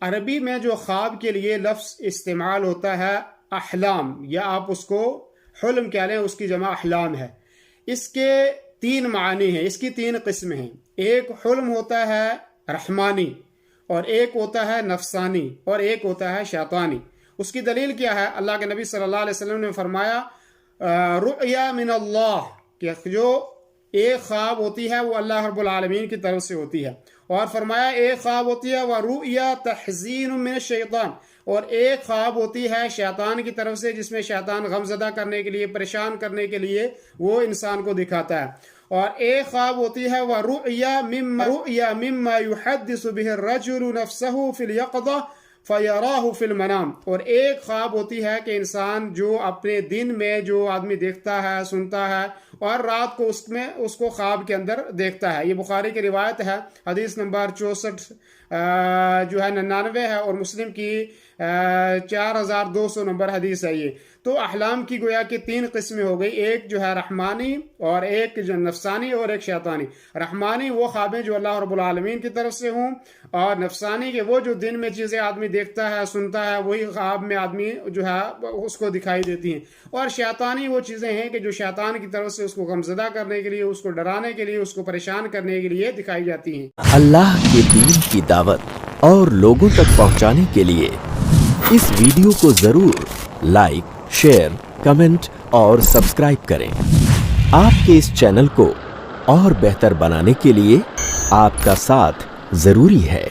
عربی میں جو خواب کے لیے لفظ استعمال ہوتا ہے احلام، یا آپ اس کو حلم کہہ لیں، اس کی جمع احلام ہے۔ اس کے 3 معنی ہیں، اس کی 3 قسمیں ہیں۔ ایک حلم ہوتا ہے رحمانی، اور ایک ہوتا ہے نفسانی، اور ایک ہوتا ہے شیطانی۔ اس کی دلیل کیا ہے؟ اللہ کے نبی صلی اللہ علیہ وسلم نے فرمایا رؤیا من اللہ، کہ جو ایک خواب ہوتی ہے وہ اللہ رب العالمین کی طرف سے ہوتی ہے، اور فرمایا ایک خواب ہوتی ہے ورؤیا تحزین من الشیطان، اور ایک خواب ہوتی ہے شیطان کی طرف سے، جس میں شیطان غم زدہ کرنے کے لیے، پریشان کرنے کے لیے وہ انسان کو دکھاتا ہے۔ اور ایک خواب ہوتی ہے رؤیا مما يحدث به الرجل نفسه في اليقظة فيراه في المنام، اور ایک خواب ہوتی ہے کہ انسان جو اپنے دن میں جو آدمی دیکھتا ہے، سنتا ہے، اور رات کو اس کو خواب کے اندر دیکھتا ہے۔ یہ بخاری کی روایت ہے، حدیث نمبر 64 جو ہے 99 ہے، اور مسلم کی 4200 نمبر حدیث ہے یہ۔ تو احلام کی گویا کہ 3 قسمیں ہو گئی، ایک جو ہے رحمانی، اور ایک جو نفسانی، اور ایک شیطانی۔ رحمانی وہ خوابیں جو اللہ رب العالمین کی طرف سے ہوں، اور نفسانی کہ وہ جو دن میں چیزیں آدمی دیکھتا ہے، سنتا ہے، وہی خواب میں آدمی جو ہے اس کو دکھائی دیتی ہیں۔ اور شیطانی وہ چیزیں ہیں کہ جو شیطان کی طرف سے اس کو غمزدہ کرنے کے لیے، اس کو ڈرانے کے لیے، اس کو پریشان کرنے کے لیے دکھائی جاتی ہیں۔ اللہ کے دین کی دعوت اور لوگوں تک پہنچانے کے لیے اس ویڈیو کو ضرور لائک، شیئر، کمنٹ اور سبسکرائب کریں۔ آپ کے اس چینل کو اور بہتر بنانے کے لیے آپ کا ساتھ ضروری ہے۔